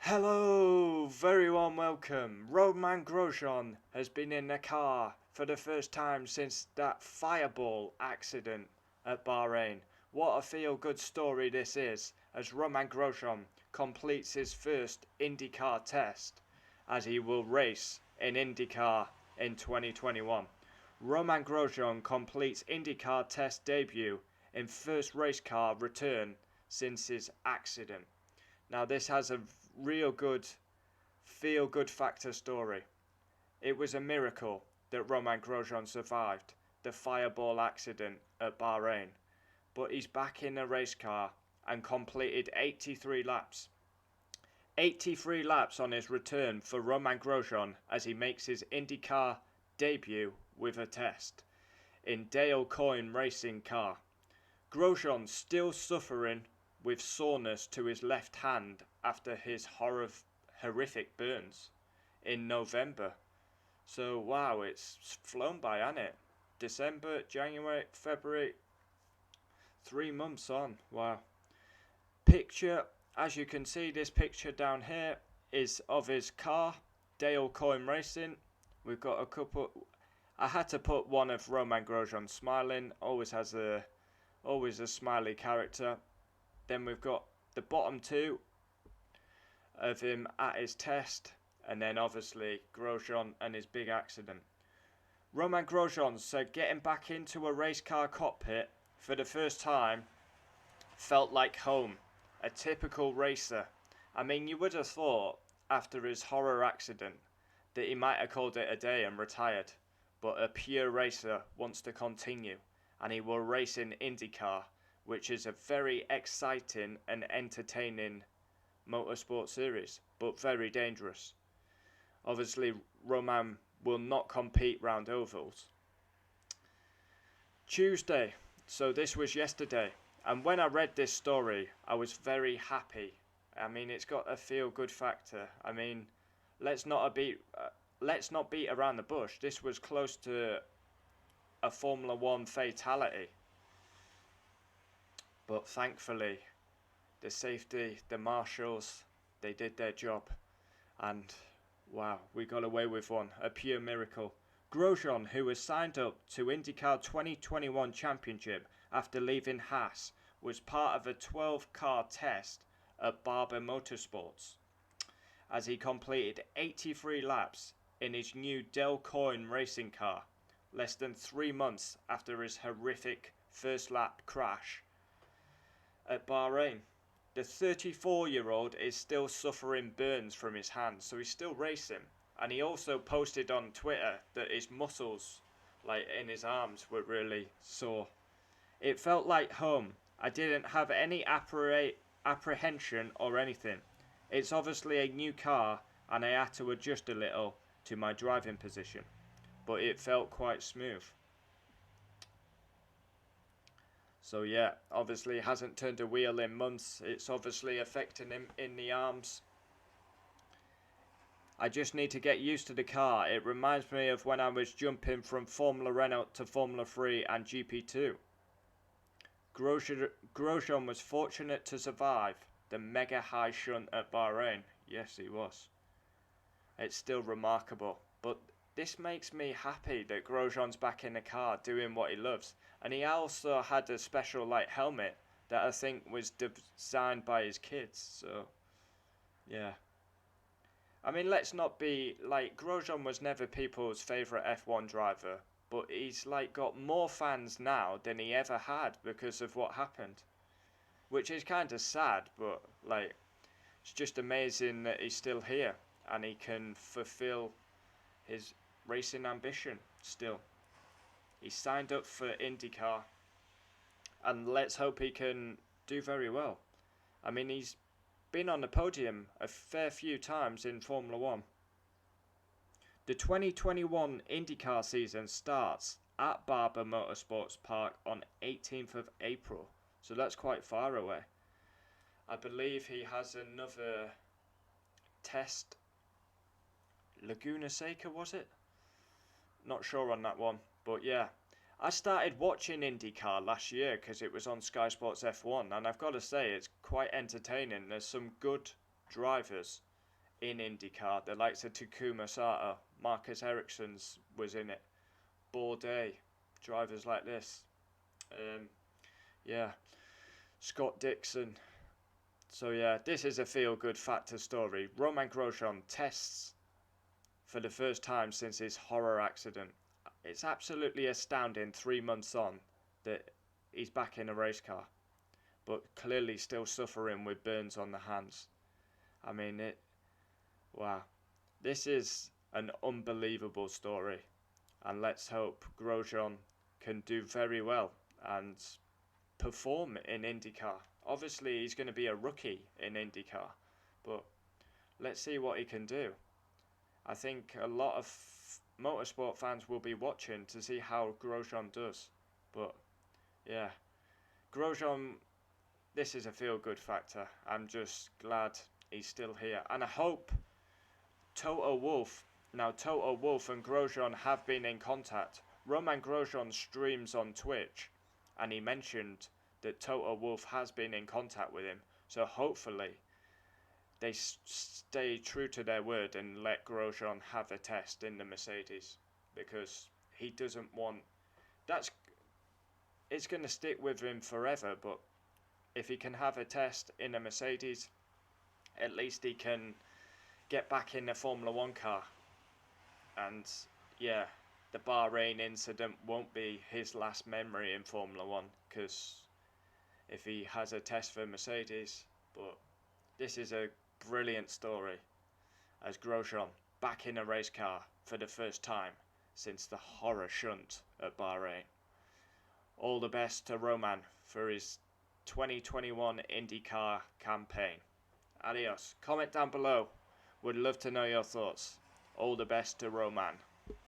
Hello, very warm welcome. Romain Grosjean has been in the car for the first time since that fireball accident at Bahrain. What a feel-good story this is, as Romain Grosjean completes his first Indycar test, as he will race in Indycar in 2021. Romain Grosjean completes Indycar test debut in first race car return since his accident. Now this has a real good feel-good factor story. It was a miracle that Romain Grosjean survived the fireball accident at Bahrain, but he's back in a race car and completed 83 laps. 83 laps on his return for Romain Grosjean as he makes his IndyCar debut with a test in Dale Coyne racing car. Grosjean still suffering with soreness to his left hand after his horrific burns in November. So wow, it's flown by, hasn't it? December, January, February, 3 months on. Wow. Picture, as you can see, this picture down here is of his car, Dale Coyne Racing. We've got a couple. I had to put one of Romain Grosjean smiling. Always a smiley character. Then we've got the bottom two of him at his test, and then obviously Grosjean and his big accident. Romain Grosjean said getting back into a race car cockpit for the first time felt like home, a typical racer. I mean, you would have thought after his horror accident that he might have called it a day and retired, but a pure racer wants to continue, and he will race in IndyCar, which is a very exciting and entertaining motorsport series, but very dangerous. Obviously, Romain will not compete round ovals. Tuesday, so this was yesterday, and when I read this story, I was very happy. I mean, it's got a feel-good factor. I mean, let's not beat around the bush. This was close to a Formula One fatality. But thankfully, the safety, the marshals, they did their job. And wow, we got away with one. A pure miracle. Grosjean, who was signed up to IndyCar 2021 Championship after leaving Haas, was part of a 12-car test at Barber Motorsports, as he completed 83 laps in his new Dale Coyne racing car, less than 3 months after his horrific first lap crash at Bahrain. The 34-year-old is still suffering burns from his hands, so he's still racing. And he also posted on Twitter that his muscles, like in his arms, were really sore. It felt like home. I didn't have any apprehension or anything. It's obviously a new car, and I had to adjust a little to my driving position, but it felt quite smooth. So yeah, obviously hasn't turned a wheel in months. It's obviously affecting him in the arms. I just need to get used to the car. It reminds me of when I was jumping from Formula Renault to Formula 3 and GP2. Grosjean was fortunate to survive the mega high shunt at Bahrain. Yes, he was. It's still remarkable, but this makes me happy that Grosjean's back in the car doing what he loves. And he also had a special light helmet that I think was designed by his kids. So, yeah. I mean, let's not be like, Grosjean was never people's favourite F1 driver, but he's like got more fans now than he ever had because of what happened. Which is kind of sad, but like, it's just amazing that he's still here and he can fulfill his racing ambition still. He signed up for IndyCar, and let's hope he can do very well. I mean, he's been on the podium a fair few times in Formula One. The 2021 IndyCar season starts at Barber Motorsports Park on 18th of April, so that's quite far away. I believe he has another test. Laguna Seca, was it? Not sure on that one, but yeah. I started watching IndyCar last year because it was on Sky Sports F1, and I've got to say it's quite entertaining. There's some good drivers, in IndyCar. The likes of Takuma Sato, Marcus Ericsson's was in it. Bourdais, drivers like this. Yeah, Scott Dixon. So yeah, this is a feel-good factor story. Romain Grosjean tests for the first time since his horror accident. It's absolutely astounding 3 months on that he's back in a race car, but clearly still suffering with burns on the hands. I mean, wow. This is an unbelievable story, and let's hope Grosjean can do very well and perform in IndyCar. Obviously, he's going to be a rookie in IndyCar, but let's see what he can do. I think a lot of motorsport fans will be watching to see how Grosjean does. But yeah, Grosjean, this is a feel-good factor. I'm just glad he's still here, and I hope Toto Wolff. Now, Toto Wolff and Grosjean have been in contact. Romain Grosjean streams on Twitch, and he mentioned that Toto Wolff has been in contact with him. So hopefully they stay true to their word and let Grosjean have a test in the Mercedes, because he doesn't want it's going to stick with him forever. But if he can have a test in a Mercedes, at least he can get back in the Formula 1 car. And yeah, the Bahrain incident won't be his last memory in Formula 1, because if he has a test for Mercedes. But this is a brilliant story, as Grosjean back in a race car for the first time since the horror shunt at Bahrain. All the best to Romain for his 2021 IndyCar campaign. Adios. Comment down below. Would love to know your thoughts. All the best to Romain.